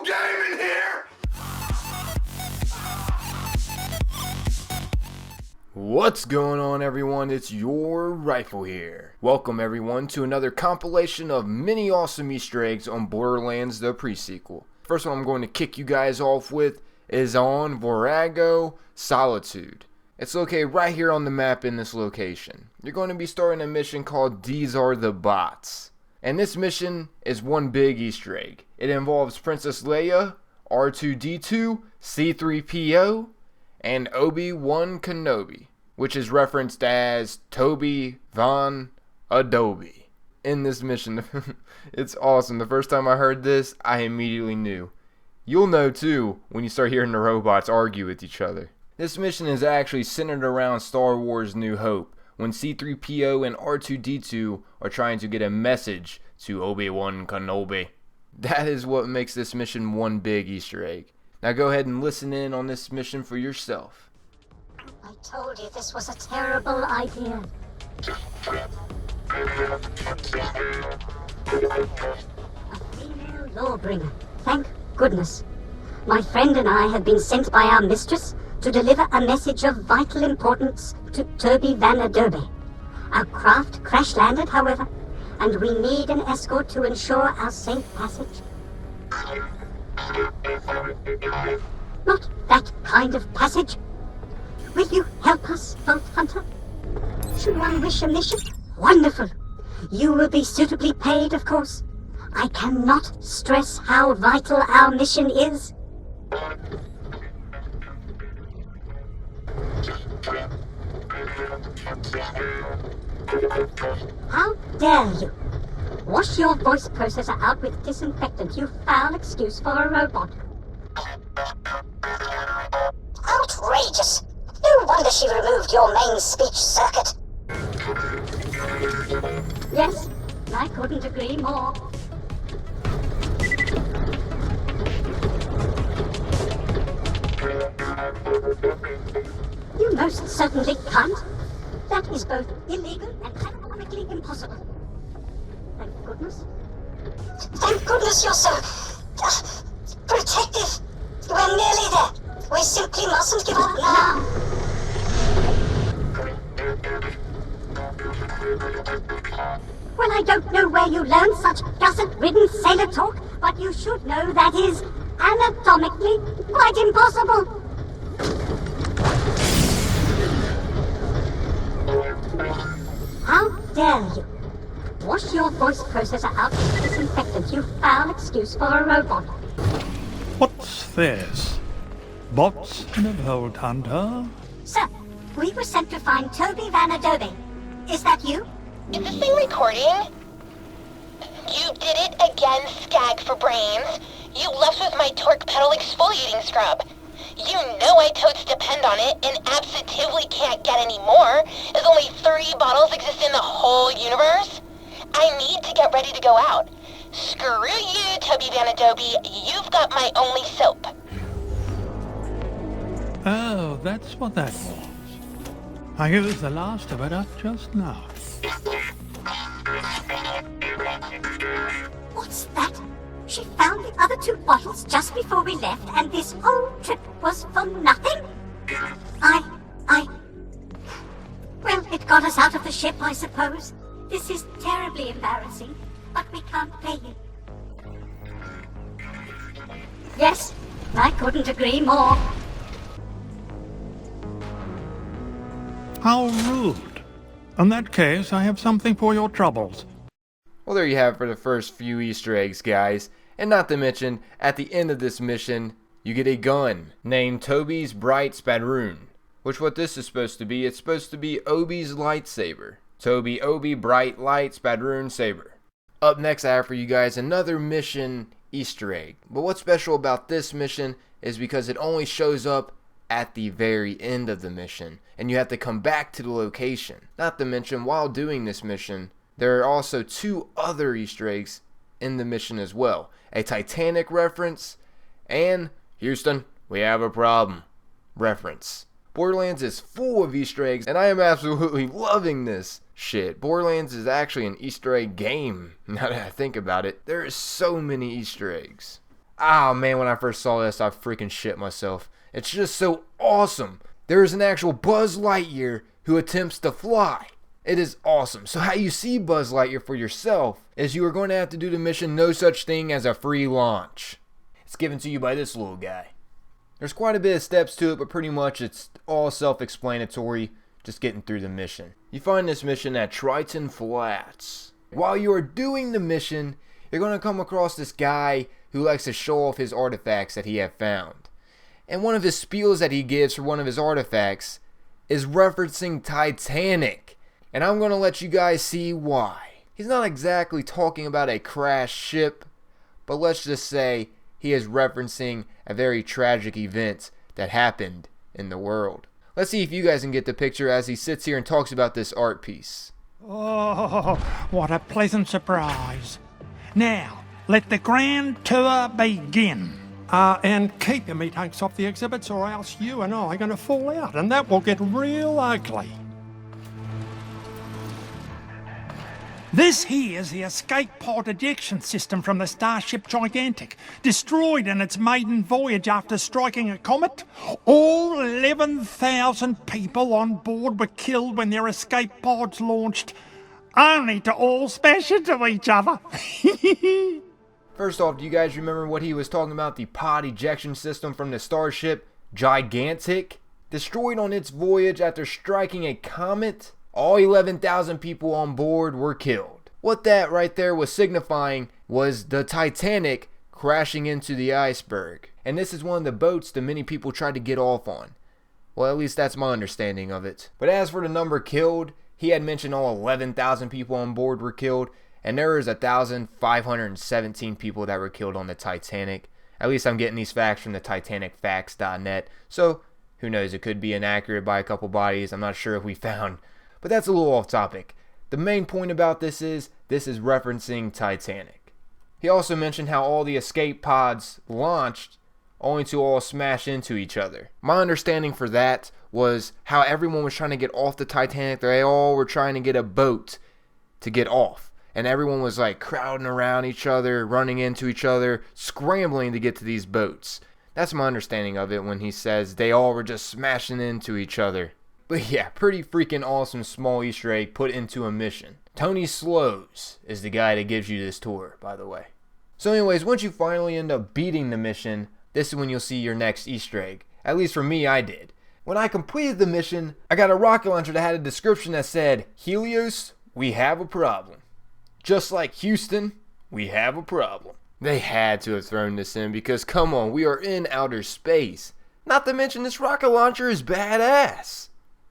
no game in here! What's going on, everyone? It's your Rifle here. Welcome everyone to another compilation of many awesome Easter eggs on Borderlands the pre-sequel. First one I'm going to kick you guys off with is on Vorago Solitude. It's located right here on the map in this location. You're going to be starting a mission called These Are the Bots. And this mission is one big Easter egg. It involves Princess Leia, R2-D2, C-3PO, and Obi-Wan Kenobi, which is referenced as Toby Von Adobe in this mission. It's awesome. The first time I heard this, I immediately knew. You'll know too when you start hearing the robots argue with each other. This mission is actually centered around Star Wars New Hope, when C-3PO and R2-D2 are trying to get a message to Obi-Wan Kenobi. That is what makes this mission one big Easter egg. Now go ahead and listen in on this mission for yourself. I told you this was a terrible idea. A female lawbringer. Thank goodness. My friend and I have been sent by our mistress to deliver a message of vital importance to Toby Van Adobe. Our craft crash-landed, however, and we need an escort to ensure our safe passage. Not that kind of passage. Will you help us, Vault Hunter? Should I wish a mission? Wonderful. You will be suitably paid, of course. I cannot stress how vital our mission is. How dare you? Wash your voice processor out with disinfectant, you foul excuse for a robot. Outrageous! No wonder she removed your main speech circuit. Yes, I couldn't agree more. You most certainly can't. That is both illegal and economically impossible. Thank goodness. Thank goodness you're so protective. We're nearly there. We simply mustn't give up now. Well, I don't know where you learned such gusset-ridden sailor talk, but you should know that is anatomically quite impossible. How dare you? Wash your voice processor out with disinfectant, you foul excuse for a robot. What's this? Bots in a Vault Hunter? Sir, we were sent to find Toby Van Adobe. Is that you? Is this thing recording? You did it again, Skag for brains. You left with my torque pedal exfoliating scrub. You know I totes depend on it and absolutely can't get any more, as only 3 bottles exist in the whole universe. I need to get ready to go out. Screw you, Toby Van Adobe. You've got my only soap. Oh, that's what that was. I used the last of it up just now. What's that? She found the other 2 bottles just before we left, and this whole trip was for nothing? Well, it got us out of the ship, I suppose. This is terribly embarrassing, but we can't pay you. Yes, I couldn't agree more. How rude. In that case, I have something for your troubles. Well, there you have it for the first few Easter eggs, guys. And not to mention, at the end of this mission, you get a gun named Toby's Bright Spadroon. Which what this is supposed to be, it's supposed to be Obi's lightsaber. Toby Obi Bright Light Spadroon Saber. Up next, I have for you guys another mission Easter egg. But what's special about this mission is because it only shows up at the very end of the mission. And you have to come back to the location. Not to mention, while doing this mission, there are also 2 other Easter eggs in the mission as well. A Titanic reference and Houston, we have a problem reference. Borderlands is full of Easter eggs, and I am absolutely loving this shit. Borderlands is actually an Easter egg game, now that I think about it. There are so many Easter eggs. Ah man, when I first saw this, I freaking shit myself. It's just so awesome. There is an actual Buzz Lightyear who attempts to fly. It is awesome. So how you see Buzz Lightyear for yourself is you are going to have to do the mission No Such Thing as a Free Launch. It's given to you by this little guy. There's quite a bit of steps to it, but pretty much it's all self-explanatory, just getting through the mission. You find this mission at Triton Flats. While you are doing the mission, you're going to come across this guy who likes to show off his artifacts that he have found. And one of his spiels that he gives for one of his artifacts is referencing Titanic. And I'm going to let you guys see why. He's not exactly talking about a crashed ship, but let's just say he is referencing a very tragic event that happened in the world. Let's see if you guys can get the picture as he sits here and talks about this art piece. Oh, what a pleasant surprise. Now, let the grand tour begin. And keep your meatcakes off the exhibits or else you and I are going to fall out and that will get real ugly. This here is the escape pod ejection system from the Starship Gigantic, destroyed in its maiden voyage after striking a comet. All 11,000 people on board were killed when their escape pods launched, only to all smash into each other. First off, do you guys remember what he was talking about? The pod ejection system from the Starship Gigantic? Destroyed on its voyage after striking a comet? All 11,000 people on board were killed. What that right there was signifying was the Titanic crashing into the iceberg. And this is one of the boats that many people tried to get off on. Well, at least that's my understanding of it. But as for the number killed, he had mentioned all 11,000 people on board were killed. And there is 1,517 people that were killed on the Titanic. At least I'm getting these facts from the TitanicFacts.net. So, who knows, it could be inaccurate by a couple bodies. I'm not sure if we found. But that's a little off topic. The main point about this is referencing Titanic. He also mentioned how all the escape pods launched only to all smash into each other. My understanding for that was how everyone was trying to get off the Titanic. They all were trying to get a boat to get off. And everyone was like crowding around each other, running into each other, scrambling to get to these boats. That's my understanding of it when he says they all were just smashing into each other. But yeah, pretty freaking awesome small Easter egg put into a mission. Tony Slows is the guy that gives you this tour, by the way. So anyways, once you finally end up beating the mission, this is when you'll see your next Easter egg. At least for me, I did. When I completed the mission, I got a rocket launcher that had a description that said, "Helios, we have a problem." Just like Houston, we have a problem. They had to have thrown this in because, come on, we are in outer space. Not to mention this rocket launcher is badass.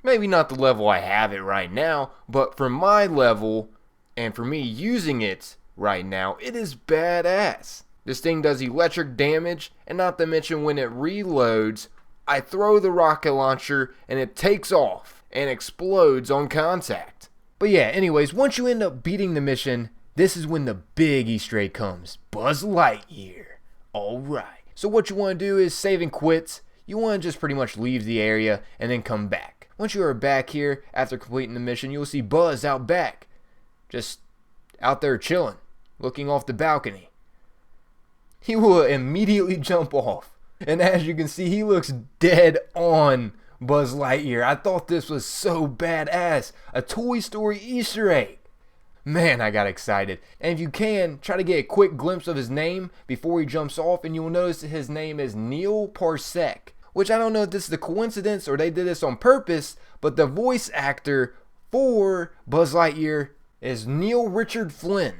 Maybe not the level I have it right now, but for my level, and for me using it right now, it is badass. This thing does electric damage, and not to mention when it reloads, I throw the rocket launcher and it takes off and explodes on contact. But yeah, anyways, once you end up beating the mission, this is when the big Easter egg comes. Buzz Lightyear. Alright. So what you want to do is save and quit. You want to just pretty much leave the area and then come back. Once you are back here, after completing the mission, you will see Buzz out back. Just out there chilling, looking off the balcony. He will immediately jump off. And as you can see, he looks dead on Buzz Lightyear. I thought this was so badass. A Toy Story Easter egg. Man, I got excited. And if you can, try to get a quick glimpse of his name before he jumps off, and you will notice that his name is Neil Parsec. Which I don't know if this is a coincidence or they did this on purpose, but the voice actor for Buzz Lightyear is Neil Richard Flynn.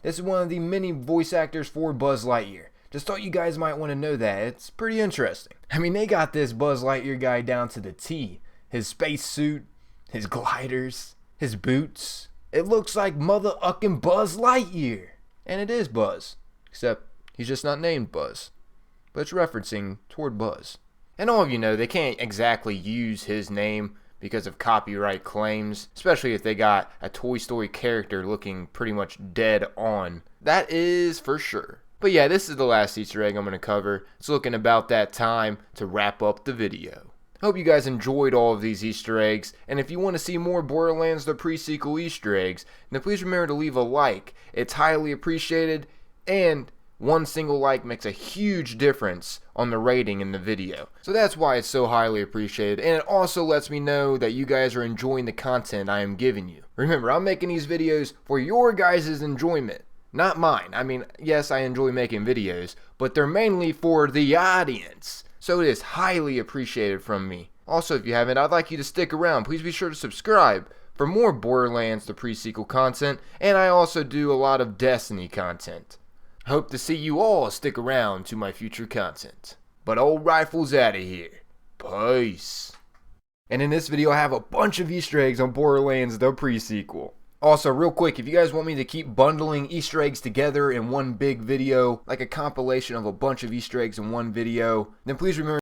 This is one of the many voice actors for Buzz Lightyear. Just thought you guys might want to know that. It's pretty interesting. I mean, they got this Buzz Lightyear guy down to the T. His space suit, his gliders, his boots. It looks like mother-ucking Buzz Lightyear. And it is Buzz. Except he's just not named Buzz. But it's referencing toward Buzz. And all of you know they can't exactly use his name because of copyright claims, especially if they got a Toy Story character looking pretty much dead on. That is for sure. But yeah, this is the last Easter egg I'm going to cover. It's looking about that time to wrap up the video. Hope you guys enjoyed all of these Easter eggs, and if you want to see more Borderlands the Pre-Sequel Easter eggs, then please remember to leave a like. It's highly appreciated, and One single like makes a huge difference on the rating in the video. So that's why it's so highly appreciated, and it also lets me know that you guys are enjoying the content I am giving you. Remember, I'm making these videos for your guys' enjoyment, not mine. I mean, yes, I enjoy making videos, but they're mainly for the audience. So it is highly appreciated from me. Also, if you haven't, I'd like you to stick around. Please be sure to subscribe for more Borderlands the pre-sequel content, and I also do a lot of Destiny content. Hope to see you all stick around to my future content. But old Rifle's out of here. Peace. And in this video I have a bunch of Easter eggs on Borderlands the pre-sequel. Also, real quick, if you guys want me to keep bundling Easter eggs together in one big video, like a compilation of a bunch of Easter eggs in one video, then please remember